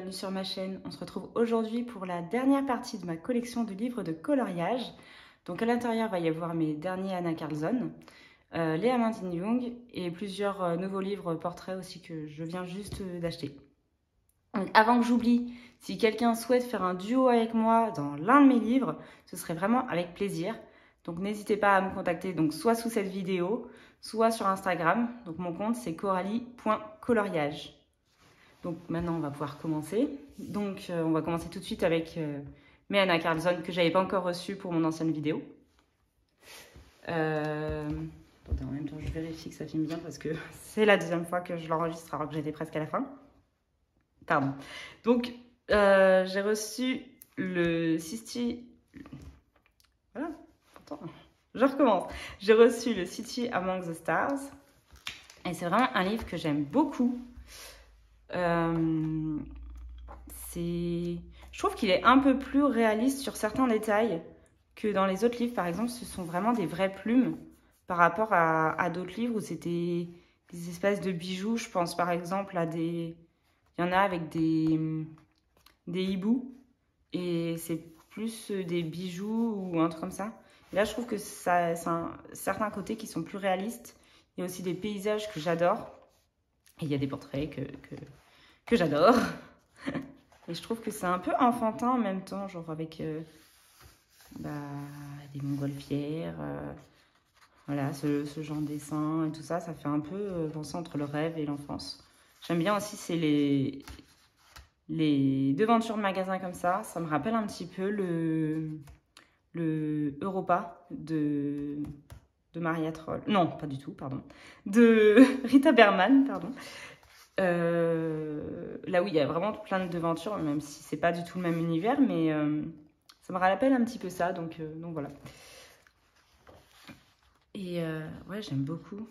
bienvenue sur ma chaîne. On se retrouve aujourd'hui pour la dernière partie de ma collection de livres de coloriage. Donc à l'intérieur, il va y avoir mes derniers Anna Karlsson, Léa Martin-Jung et plusieurs nouveaux livres portraits aussi que je viens juste d'acheter. Donc avant que j'oublie, si quelqu'un souhaite faire un duo avec moi dans l'un de mes livres, ce serait vraiment avec plaisir. Donc n'hésitez pas à me contacter donc soit sous cette vidéo, soit sur Instagram. Donc mon compte c'est coralie.coloriage. Donc maintenant on va pouvoir commencer. Donc on va commencer tout de suite avec mes Anna Karlsson que j'avais pas encore reçues pour mon ancienne vidéo. Attendez, en même temps je vérifie que ça filme bien parce que c'est la deuxième fois que je l'enregistre alors que j'étais presque à la fin. Pardon. Donc j'ai reçu le City... Voilà, pourtant, je recommence. J'ai reçu le City Among the Stars. Et c'est vraiment un livre que j'aime beaucoup. Je trouve qu'il est un peu plus réaliste sur certains détails que dans les autres livres. Par exemple, ce sont vraiment des vraies plumes par rapport à d'autres livres où c'était des espèces de bijoux. Je pense par exemple à des... Il y en a avec des hiboux et c'est plus des bijoux ou un truc comme ça. Et là, je trouve que ça, c'est certains côtés qui sont plus réalistes. Il y a aussi des paysages que j'adore. Et il y a des portraits que j'adore. Et je trouve que c'est un peu enfantin en même temps, genre avec des montgolfières, voilà, ce genre de dessin et tout ça, ça fait un peu penser entre le rêve et l'enfance. J'aime bien aussi, c'est les devantures de magasins comme ça me rappelle un petit peu le Europa de Maria Troll. Non, pas du tout, pardon. De Rita Berman, pardon. Là où il y a vraiment plein de devantures, même si c'est pas du tout le même univers, mais ça me rappelle un petit peu ça, donc voilà. Et ouais, j'aime beaucoup.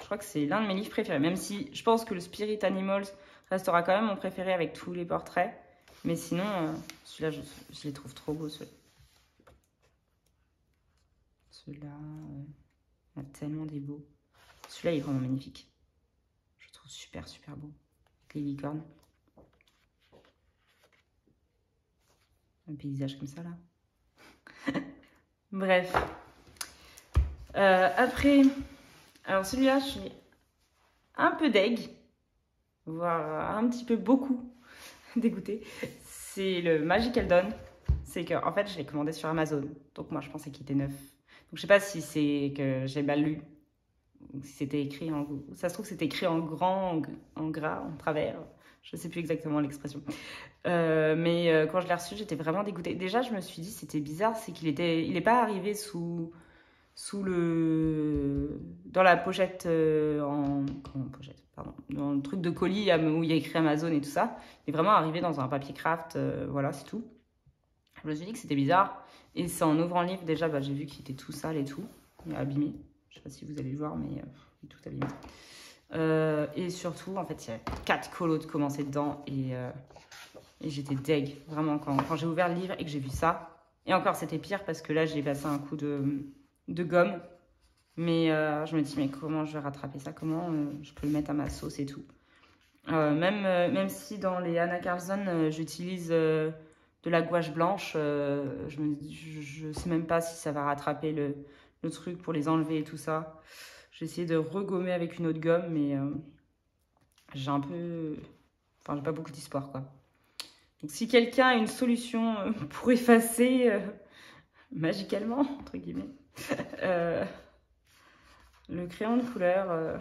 Je crois que c'est l'un de mes livres préférés, même si je pense que le Spirit Animals restera quand même mon préféré avec tous les portraits. Mais sinon, celui-là, je les trouve trop beaux, ceux-là. Ceux-là, il y a tellement des beaux. Celui-là, il est vraiment magnifique. Je le trouve super, super beau. Avec les licornes. Un paysage comme ça, là. Bref. Après, alors celui-là, je suis un peu deg, voire un petit peu beaucoup dégoûtée. C'est le Magical Dawn. C'est que, en fait, je l'ai commandé sur Amazon. Donc moi, je pensais qu'il était neuf. Donc je sais pas si c'est que j'ai mal lu. Ou si c'était écrit en... Ça se trouve que c'était écrit en grand, en gras, en travers. Je sais plus exactement l'expression. Mais quand je l'ai reçu, j'étais vraiment dégoûtée. Déjà, je me suis dit, c'était bizarre, c'est qu'il est pas arrivé sous dans la pochette, pochette, pardon, dans le truc de colis où il y a écrit Amazon et tout ça. Il est vraiment arrivé dans un papier craft, voilà, c'est tout. Je me suis dit que c'était bizarre. Et c'est en ouvrant le livre, déjà, j'ai vu qu'il était tout sale et tout, abîmé. Je sais pas si vous allez le voir, mais il est tout abîmé. Et surtout, en fait, il y a 4 colos de commencer dedans et j'étais deg, vraiment, quand j'ai ouvert le livre et que j'ai vu ça. Et encore, c'était pire parce que là, j'ai passé un coup de gomme. Mais je me dis, mais comment je vais rattraper ça? Comment je peux le mettre à ma sauce et tout? Même si dans les Anna Karlsson, j'utilise de la gouache blanche, je sais même pas si ça va rattraper le truc pour les enlever et tout ça. J'ai essayé de regommer avec une autre gomme, mais j'ai un peu... Enfin, j'ai pas beaucoup d'espoir, quoi. Donc, si quelqu'un a une solution pour effacer magicalement, entre guillemets, le crayon de couleur,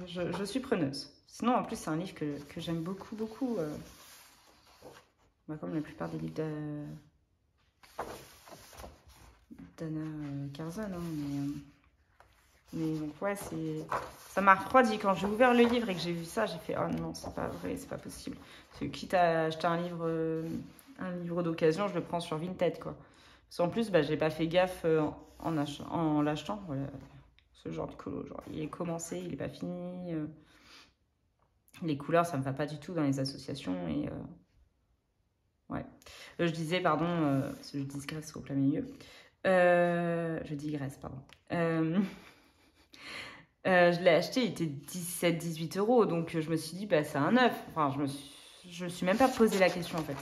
je suis preneuse. Sinon, en plus, c'est un livre que j'aime beaucoup, beaucoup. Comme la plupart des livres d'Anna Karlsson, hein, mais donc ouais, ça m'a refroidi. Quand j'ai ouvert le livre et que j'ai vu ça, j'ai fait oh non, c'est pas vrai, c'est pas possible. Parce que quitte à acheter un livre d'occasion, je le prends sur Vinted, quoi. Parce qu'en plus, j'ai pas fait gaffe en l'achetant. Voilà, ce genre de colo, genre il est commencé, il est pas fini. Les couleurs, ça me va pas du tout dans les associations et ouais. Je disais, pardon, parce que je digresse au plein milieu. Je digresse, pardon. Je l'ai acheté, il était 17-18 euros, donc je me suis dit, bah, c'est un neuf. Enfin, je me suis même pas posé la question en fait.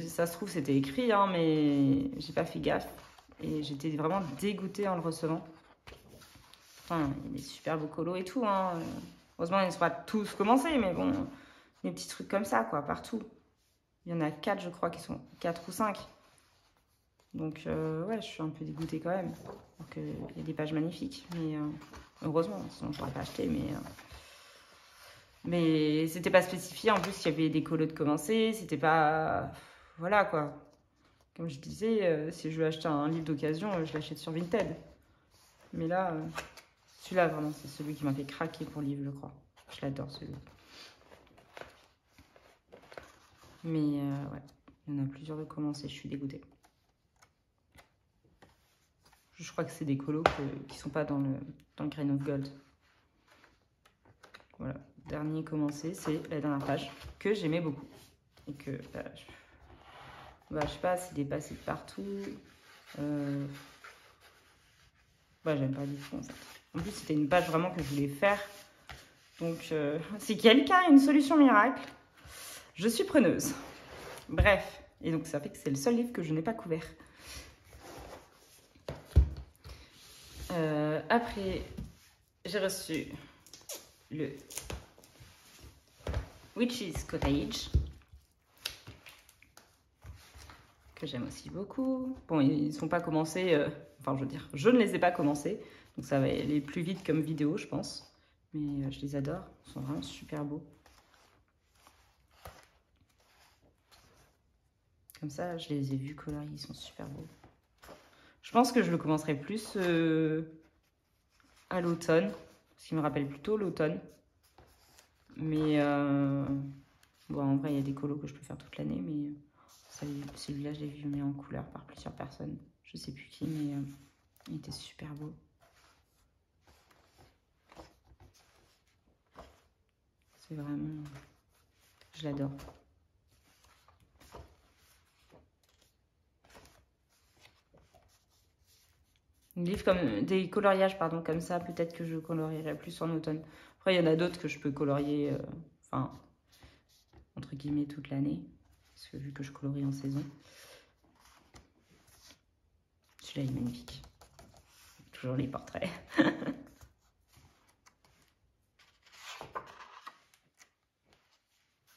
Ça se trouve, c'était écrit, hein, mais j'ai pas fait gaffe. Et j'étais vraiment dégoûtée en le recevant. Enfin, il est super beau colo et tout, hein. Heureusement, ils ne sont pas tous commencés, mais bon, des petits trucs comme ça, quoi, partout. Il y en a 4, je crois, qui sont 4 ou 5. Donc, ouais, je suis un peu dégoûtée quand même. Donc, il y a des pages magnifiques, mais heureusement, sinon je l'aurais pas acheté, mais c'était pas spécifié. En plus, il y avait des colos de commencer, c'était pas... Voilà, quoi. Comme je disais, si je veux acheter un livre d'occasion, je l'achète sur Vinted. Mais là, celui-là, vraiment, c'est celui qui m'a fait craquer pour le livre, je crois. Je l'adore, celui-là. Mais, ouais, il y en a plusieurs de commencer, je suis dégoûtée. Je crois que c'est des colos qui sont pas dans le Grain of Gold. Voilà, dernier commencé, c'est la dernière page que j'aimais beaucoup. Et que, je sais pas, c'est dépassé de partout. J'aime pas du tout en fait. En plus, c'était une page vraiment que je voulais faire. Donc, si quelqu'un a une solution miracle, je suis preneuse. Bref, et donc ça fait que c'est le seul livre que je n'ai pas couvert. Après, j'ai reçu le Witch's Cottage, que j'aime aussi beaucoup. Bon, ils ne sont pas commencés, enfin je veux dire, je ne les ai pas commencés, donc ça va aller plus vite comme vidéo, je pense. Mais je les adore, ils sont vraiment super beaux. Comme ça, je les ai vus coloriés, ils sont super beaux. Je pense que je le commencerai plus à l'automne, ce qui me rappelle plutôt l'automne. Mais bon, en vrai, il y a des colos que je peux faire toute l'année, mais celui-là, je l'ai vu mis en couleur par plusieurs personnes. Je sais plus qui, mais il était super beau. C'est vraiment... Je l'adore. Des coloriages, pardon, comme ça, peut-être que je colorierai plus en automne. Après, il y en a d'autres que je peux colorier, enfin, entre guillemets, toute l'année. Parce que vu que je colorie en saison. Celui-là, il est magnifique. Toujours les portraits.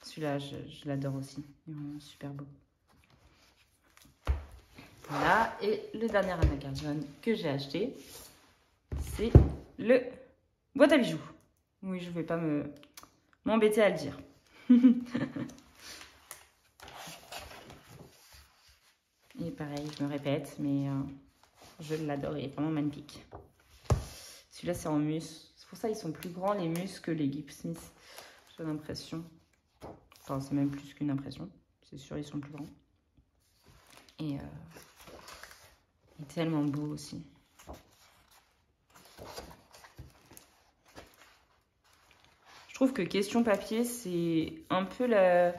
Celui-là, je l'adore aussi. Il est vraiment super beau. Voilà, et le dernier Anna Gargan que j'ai acheté, c'est le boîte à bijoux. Oui, je ne vais pas m'embêter à le dire. Et pareil, je me répète, mais je l'adore, il est vraiment magnifique. Celui-là, c'est en mus. C'est pour ça qu'ils sont plus grands, les mus, que les Gipsmith. J'ai l'impression. Enfin, c'est même plus qu'une impression. C'est sûr, ils sont plus grands. Et il est tellement beau aussi. Je trouve que question papier, c'est un peu la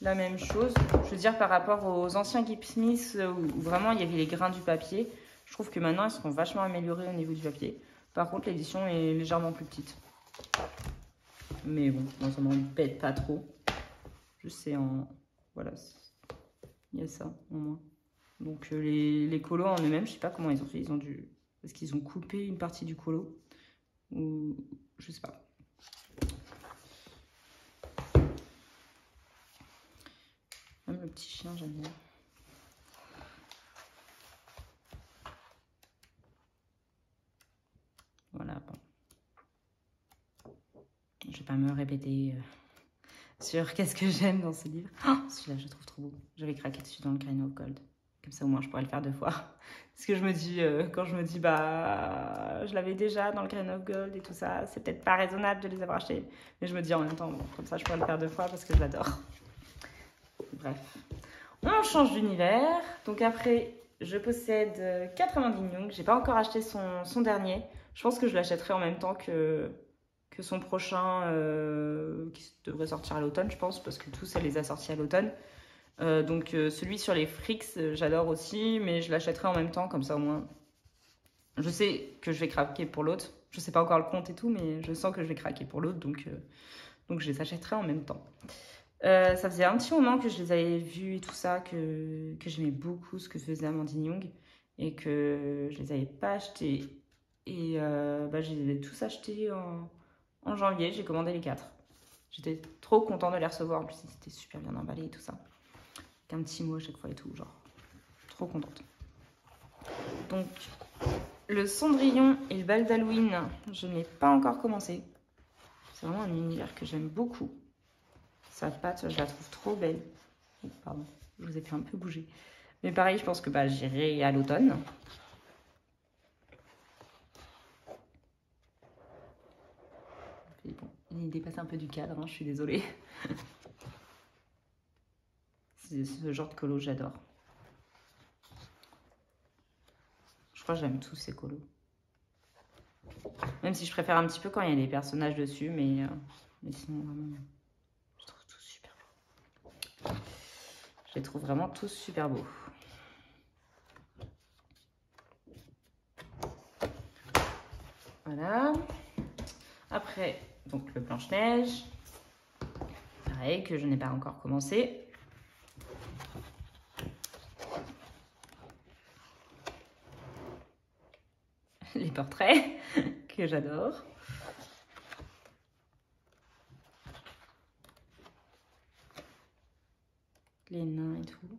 même chose. Je veux dire, par rapport aux anciens Gipsmith où vraiment il y avait les grains du papier, je trouve que maintenant ils seront vachement améliorés au niveau du papier. Par contre, l'édition est légèrement plus petite. Mais bon, moi ça m'embête pas trop. Je sais en... Voilà, il y a ça au moins. Donc les colos en eux-mêmes, je sais pas comment ils ont fait. Ils ont dû... Est-ce qu'ils ont coupé une partie du colo? Ou... Je sais pas. Même le petit chien, j'aime bien. Voilà, bon. Je vais pas me répéter sur qu'est-ce que j'aime dans ce livre. Oh, celui-là, je le trouve trop beau. J'avais craqué dessus dans le Grain of Gold. Comme ça, au moins, je pourrais le faire 2 fois. Parce que je me dis, quand je me dis, bah, je l'avais déjà dans le Grain of Gold et tout ça, c'est peut-être pas raisonnable de les avoir achetés. Mais je me dis en même temps, bon, comme ça, je pourrais le faire 2 fois parce que je l'adore. Bref. On change d'univers. Donc après, je possède 4 Amandine Young. J'ai pas encore acheté son dernier. Je pense que je l'achèterai en même temps que son prochain, qui devrait sortir à l'automne, je pense, parce que tous, elle les a sortis à l'automne. Donc celui sur les Fricks, j'adore aussi, mais je l'achèterai en même temps, comme ça au moins. Je sais que je vais craquer pour l'autre, Je sais pas encore le compte et tout, mais je sens que je vais craquer pour l'autre, donc je les achèterai en même temps. Ça faisait un petit moment que je les avais vus et tout ça, que j'aimais beaucoup ce que faisait Amandine Young et que je les avais pas achetés. Et je les ai tous achetés en janvier, j'ai commandé les 4. J'étais trop contente de les recevoir, en plus c'était super bien emballé et tout ça. Avec un petit mot à chaque fois et tout, genre trop contente. Donc le Cendrillon et le bal d'Halloween, je n'ai pas encore commencé. C'est vraiment un univers que j'aime beaucoup. Sa pâte, je la trouve trop belle. Oh, pardon, je vous ai fait un peu bouger. Mais pareil, je pense que j'irai à l'automne. Bon, il dépasse un peu du cadre, hein, je suis désolée. C'est ce genre de colo, j'adore. Je crois que j'aime tous ces colos. Même si je préfère un petit peu quand il y a des personnages dessus, mais sinon vraiment, je trouve tous super beaux. Je les trouve vraiment tous super beaux. Voilà. Après, donc le Blanche-Neige. Pareil, que je n'ai pas encore commencé. Les portraits, que j'adore. Les nains et tout.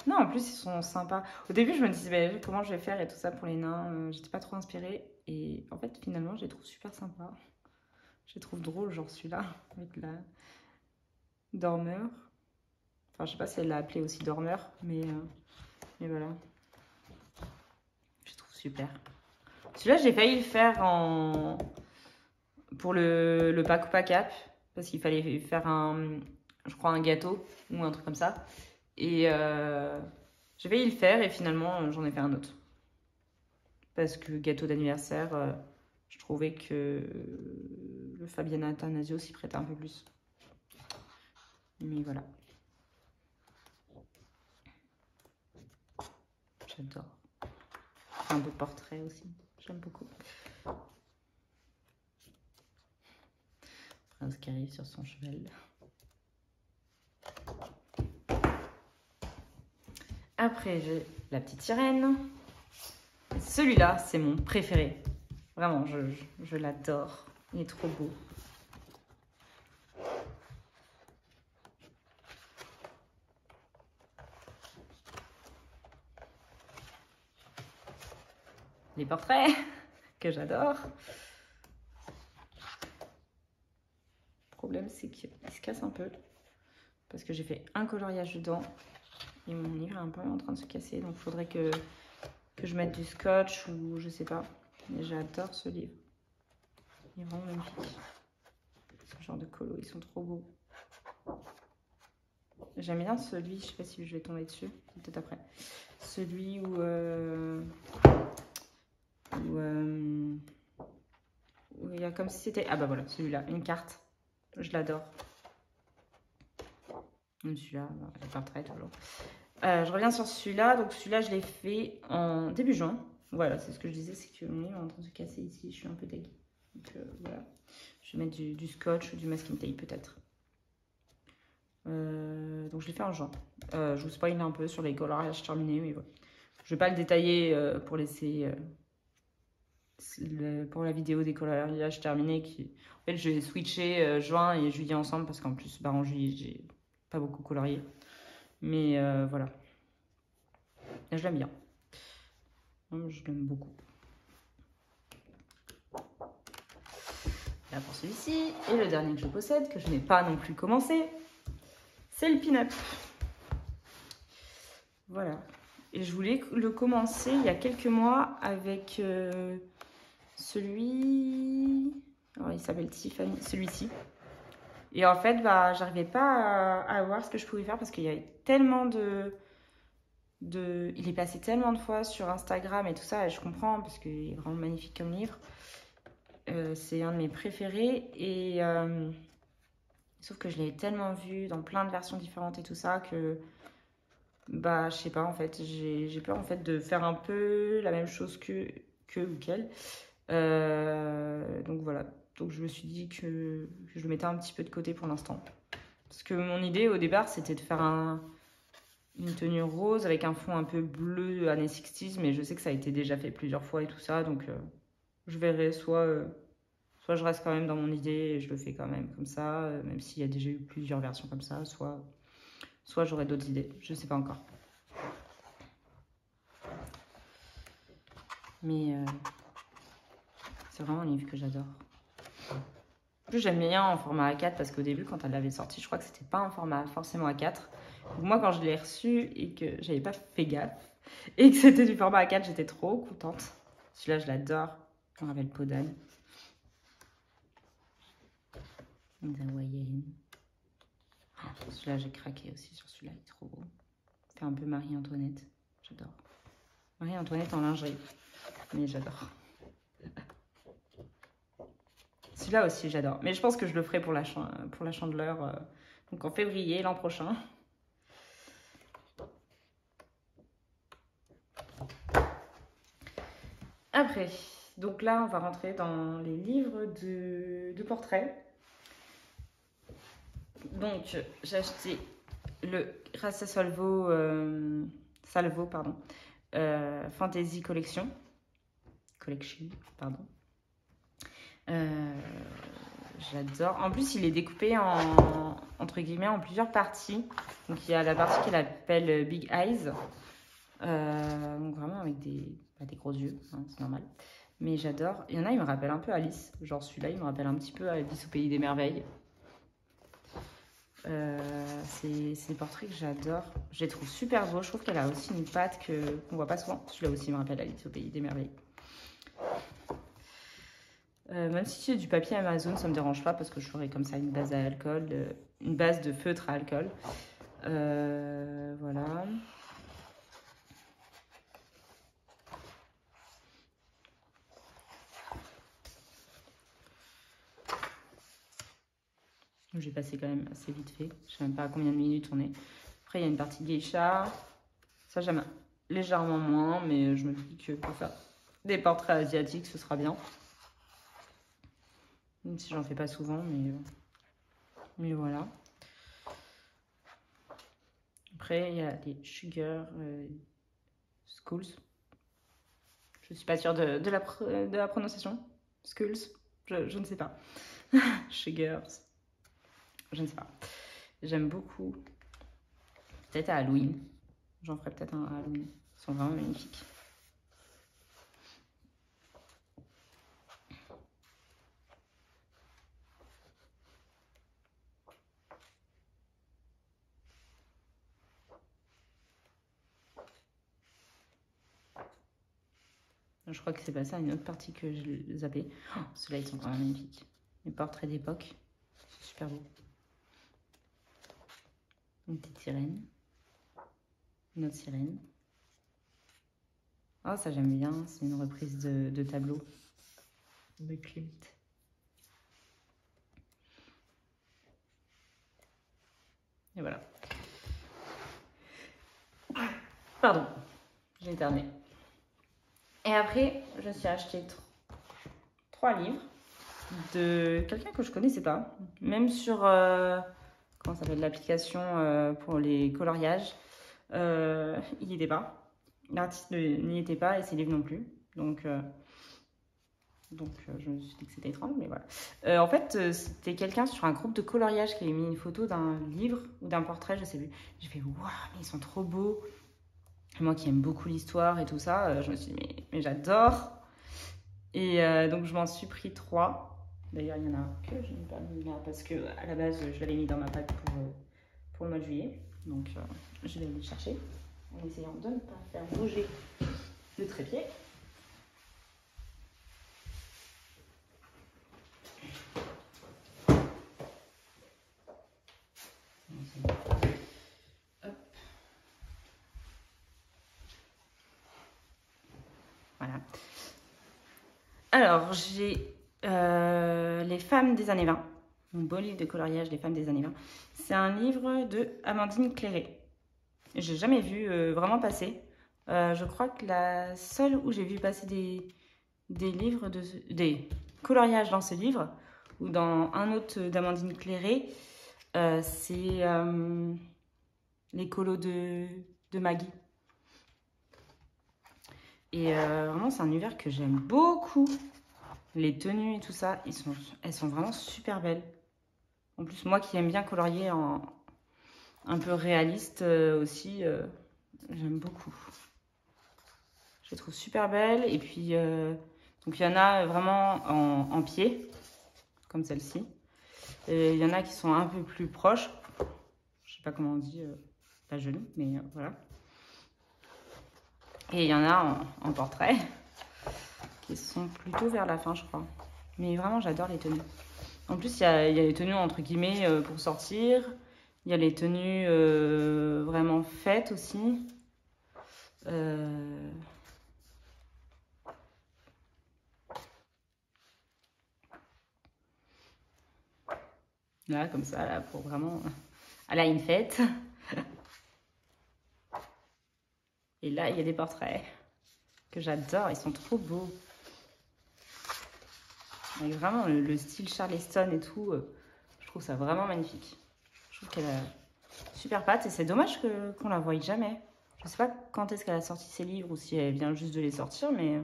Non, en plus, ils sont sympas. Au début, je me disais comment je vais faire et tout ça pour les nains. J'étais pas trop inspirée. Et en fait, finalement, je les trouve super sympas. Je les trouve drôles, genre celui-là, avec la dormeur. Enfin, je sais pas si elle l'a appelé aussi dormeur, mais voilà. Je les trouve super. Celui-là, j'ai failli le faire pour le pack ou pack up, parce qu'il fallait faire je crois, un gâteau ou un truc comme ça. Et j'ai failli le faire et finalement, j'en ai fait un autre. Parce que gâteau d'anniversaire, je trouvais que le Fabiana Attanasio s'y prêtait un peu plus. Mais voilà. J'adore. Un beau portrait aussi. J'aime beaucoup. Prince qui arrive sur son cheval. Après, j'ai la petite sirène. Celui-là, c'est mon préféré. Vraiment, je l'adore. Il est trop beau. Les portraits, que j'adore. Le problème, c'est qu'il se casse un peu. Parce que j'ai fait un coloriage dedans. Et mon livre est un peu en train de se casser. Donc, il faudrait que je mette du scotch ou je sais pas. Mais j'adore ce livre. Il est vraiment magnifique. Ce genre de colo, ils sont trop beaux. J'aime bien celui, je sais pas si je vais tomber dessus, peut-être après. Celui où il y a comme si c'était... Ah bah voilà, celui-là, une carte. Je l'adore. Celui-là, les portraits toujours. Je reviens sur celui-là. Donc celui-là, je l'ai fait en début juin. Voilà, c'est ce que je disais, c'est que mon livre est en train de se casser ici. Je suis un peu dégueu. Donc voilà. Je vais mettre du scotch ou du masking tape peut-être. Donc je l'ai fait en juin. Je vous spoil un peu sur les coloriages terminés, mais voilà. Je vais pas le détailler pour laisser pour la vidéo des coloriages terminés. En fait, je vais switcher juin et juillet ensemble parce qu'en plus, en juillet, j'ai pas beaucoup colorié. Mais voilà. Et je l'aime bien. Je l'aime beaucoup. Là pour celui-ci. Et le dernier que je possède, que je n'ai pas non plus commencé, c'est le pin-up. Voilà. Et je voulais le commencer il y a quelques mois avec celui... Alors, il s'appelle Tiffany, celui-ci. Et en fait, j'arrivais pas à voir ce que je pouvais faire parce qu'il y avait tellement il est passé tellement de fois sur Instagram et tout ça, et je comprends parce qu'il est vraiment magnifique comme livre. C'est un de mes préférés et sauf que je l'ai tellement vu dans plein de versions différentes et tout ça que je sais pas en fait, j'ai peur en fait de faire un peu la même chose que ou qu'elle. Donc voilà, donc je me suis dit que je le mettais un petit peu de côté pour l'instant. Parce que mon idée au départ, c'était de faire une tenue rose avec un fond un peu bleu années 60s, mais je sais que ça a été déjà fait plusieurs fois et tout ça, donc je verrai, soit je reste quand même dans mon idée et je le fais quand même comme ça, même s'il y a déjà eu plusieurs versions comme ça, soit j'aurai d'autres idées, je sais pas encore. Mais c'est vraiment un livre que j'adore. En plus, j'aime bien en format A4 parce qu'au début, quand elle l'avait sorti, je crois que c'était pas un format forcément A4. Donc moi, quand je l'ai reçu et que j'avais pas fait gaffe et que c'était du format A4, j'étais trop contente. Celui-là, je l'adore. Je me rappelle Podane. Une hawaïenne. Celui-là, j'ai craqué aussi sur celui-là, il est trop beau. C'est un peu Marie-Antoinette. J'adore. Marie-Antoinette en lingerie. Mais j'adore. Celui-là aussi, j'adore. Mais je pense que je le ferai pour la Chandeleur. Donc en février, l'an prochain. Après, donc là, on va rentrer dans les livres de portraits. Donc, j'ai acheté le Grâce à Salvo, Fantasy Collection, pardon. J'adore. En plus, il est découpé entre guillemets en plusieurs parties. Donc, il y a la partie qu'elle appelle Big Eyes. Donc, vraiment avec des gros yeux, hein, c'est normal. Mais j'adore. Il y en a, il me rappelle un peu Alice. Genre, celui-là, il me rappelle un petit peu Alice au Pays des Merveilles. C'est des portraits que j'adore. Je les trouve super beaux. Je trouve qu'elle a aussi une patte qu'on voit pas souvent. Celui-là aussi me rappelle Alice au Pays des Merveilles. Même si c'est du papier Amazon, ça me dérange pas parce que je ferai comme ça une base à alcool, une base de feutre à alcool. Voilà. J'ai passé quand même assez vite fait. Je sais même pas à combien de minutes on est. Après, il y a une partie geisha. Ça, j'aime légèrement moins, mais je me dis que pour faire des portraits asiatiques, ce sera bien. Même si j'en fais pas souvent, mais voilà. Après, il y a les Sugar Schools. Je suis pas sûre de la prononciation. Schools, je ne sais pas. Sugars, je ne sais pas. J'aime beaucoup. Peut-être à Halloween. J'en ferai peut-être un à Halloween. Ils sont vraiment magnifiques. Je crois que c'est passé à une autre partie que je zappais. Oh, ceux-là, ils sont vraiment magnifiques. Les portraits d'époque. C'est super beau. Une petite sirène. Une autre sirène. Oh, ça j'aime bien. C'est une reprise de tableau de Klimt. Et voilà. Pardon, j'ai éternué. Et après, je me suis acheté 3 livres de quelqu'un que je connaissais pas. Même sur comment ça s'appelle, l'application pour les coloriages. Il n'y était pas. L'artiste n'y était pas et ses livres non plus. Donc je me suis dit que c'était étrange, mais voilà. En fait, c'était quelqu'un sur un groupe de coloriage qui avait mis une photo d'un livre ou d'un portrait, je sais plus. J'ai fait waouh, mais ils sont trop beaux. Moi qui aime beaucoup l'histoire et tout ça, je me suis dit mais j'adore. Et donc je m'en suis pris 3. D'ailleurs, il y en a un que je n'ai pas mis là parce que à la base, je l'avais mis dans ma pack pour le mois de juillet. Donc je vais aller le chercher en essayant de ne pas faire bouger le trépied. Hop. Voilà. Alors, j'ai Les femmes des années 20. Mon beau livre de coloriage, Les femmes des années 20. C'est un livre de Amandine Cléré. J'ai jamais vu vraiment passer. Je crois que la seule où j'ai vu passer des livres, des coloriages dans ce livre, ou dans un autre d'Amandine Cléré, c'est les colos de Maggie. Et vraiment, c'est un univers que j'aime beaucoup. Les tenues et tout ça, elles sont vraiment super belles. En plus, moi qui aime bien colorier en un peu réaliste aussi, j'aime beaucoup. Je les trouve super belles. Et puis, donc il y en a vraiment en pied, comme celle-ci. Et il y en a qui sont un peu plus proches. Je sais pas comment on dit, pas genou, mais voilà. Et il y en a en portrait, qui sont plutôt vers la fin, je crois. Mais vraiment, j'adore les tenues. En plus, il y a les tenues, entre guillemets, pour sortir. Il y a les tenues vraiment faites aussi. Là, comme ça, là, pour vraiment aller à une fête. Et là, il y a des portraits que j'adore. Ils sont trop beaux. Avec vraiment le style Charleston et tout. Je trouve ça vraiment magnifique. Je trouve qu'elle a super patte. Et c'est dommage qu'on la voie jamais. Je sais pas quand est-ce qu'elle a sorti ses livres ou si elle vient juste de les sortir. Mais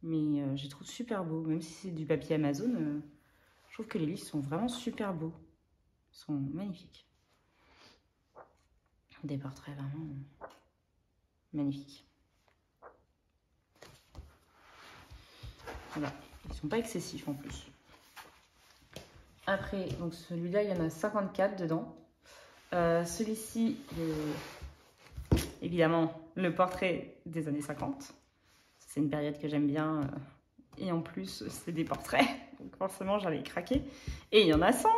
je les trouve super beaux. Même si c'est du papier Amazon, je trouve que les livres sont vraiment super beaux. Ils sont magnifiques. Des portraits vraiment magnifiques. Voilà. Ils sont pas excessifs en plus. Après, donc celui-là, il y en a 54 dedans. Celui-ci, évidemment, le portrait des années 50. C'est une période que j'aime bien. Et en plus, c'est des portraits. Donc forcément, j'allais craquer. Et il y en a 100.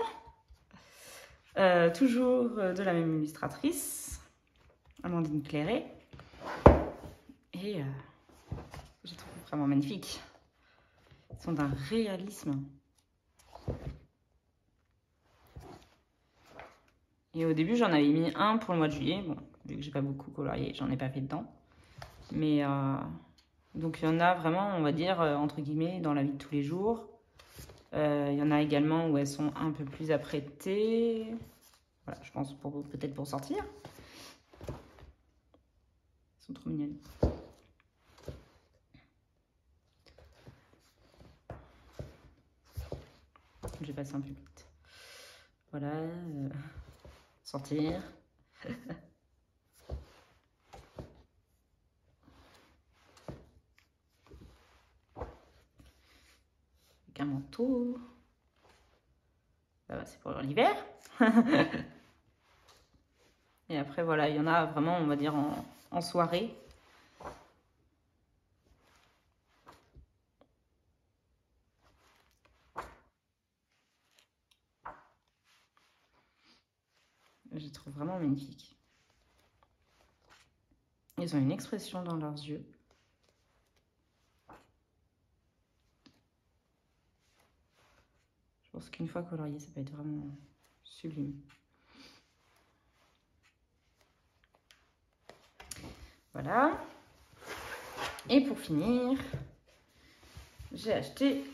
Toujours de la même illustratrice, Amandine Cléré. Et je trouve vraiment magnifique. Ils sont d'un réalisme. Et au début, j'en avais mis un pour le mois de juillet. Bon, vu que j'ai pas beaucoup colorié, j'en ai pas fait dedans. Mais donc il y en a vraiment, on va dire, entre guillemets, dans la vie de tous les jours. Il y en a également où elles sont un peu plus apprêtées. Voilà, je pense peut-être pour sortir. Elles sont trop mignonnes. Je vais passer un peu vite. Voilà. Sortir. Avec un manteau. C'est pour l'hiver. Et après, voilà, il y en a vraiment, on va dire, en soirée. Je les trouve vraiment magnifiques. Ils ont une expression dans leurs yeux. Je pense qu'une fois colorié, ça peut être vraiment sublime. Voilà. Et pour finir, j'ai acheté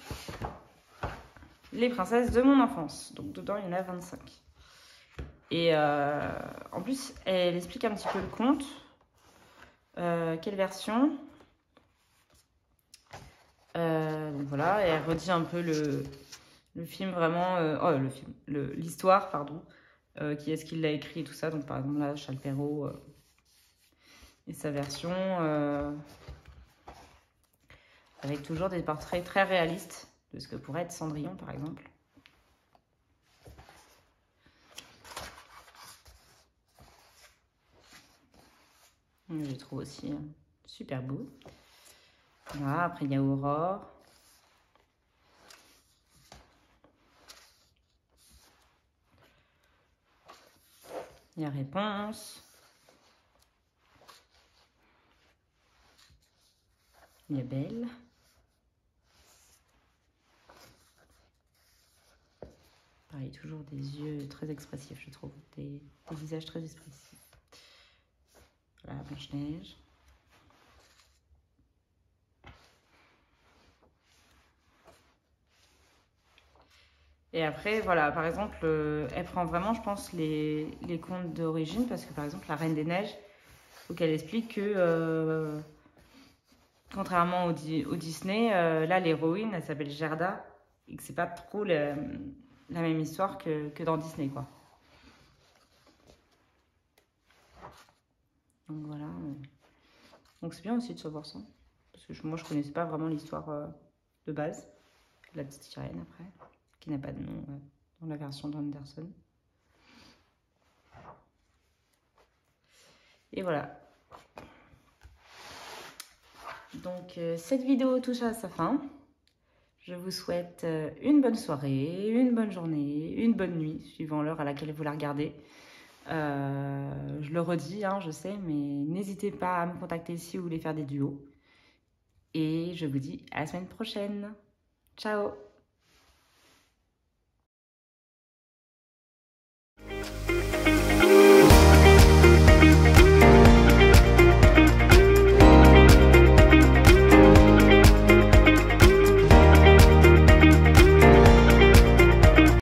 les princesses de mon enfance. Donc dedans, il y en a 25. Et en plus, elle explique un petit peu le conte. Quelle version? Donc voilà, et elle redit un peu le film vraiment... l'histoire, pardon. Qui est-ce qui l'a écrit et tout ça. Donc par exemple là, Charles Perrault et sa version... avec toujours des portraits très réalistes de ce que pourrait être Cendrillon, par exemple. Je les trouve aussi super beaux. Voilà, après il y a Aurore. Il y a Réponse. Il y a Belle. Pareil, toujours des yeux très expressifs, je trouve. Des visages très expressifs. Voilà, Blanche-Neige. Et après, voilà, par exemple, elle prend vraiment, je pense, les contes d'origine, parce que par exemple, la Reine des Neiges, faut qu'elle explique que, contrairement au Disney, là, l'héroïne, elle s'appelle Gerda, et que c'est pas trop la même histoire que dans Disney, quoi. Donc voilà. Donc c'est bien aussi de savoir ça. Parce que moi, je connaissais pas vraiment l'histoire de base. La petite sirène, après, qui n'a pas de nom dans la version d'Anderson. Et voilà. Donc cette vidéo touche à sa fin. Je vous souhaite une bonne soirée, une bonne journée, une bonne nuit, suivant l'heure à laquelle vous la regardez. Je le redis, hein, je sais, mais n'hésitez pas à me contacter si vous voulez faire des duos. Et je vous dis à la semaine prochaine. Ciao!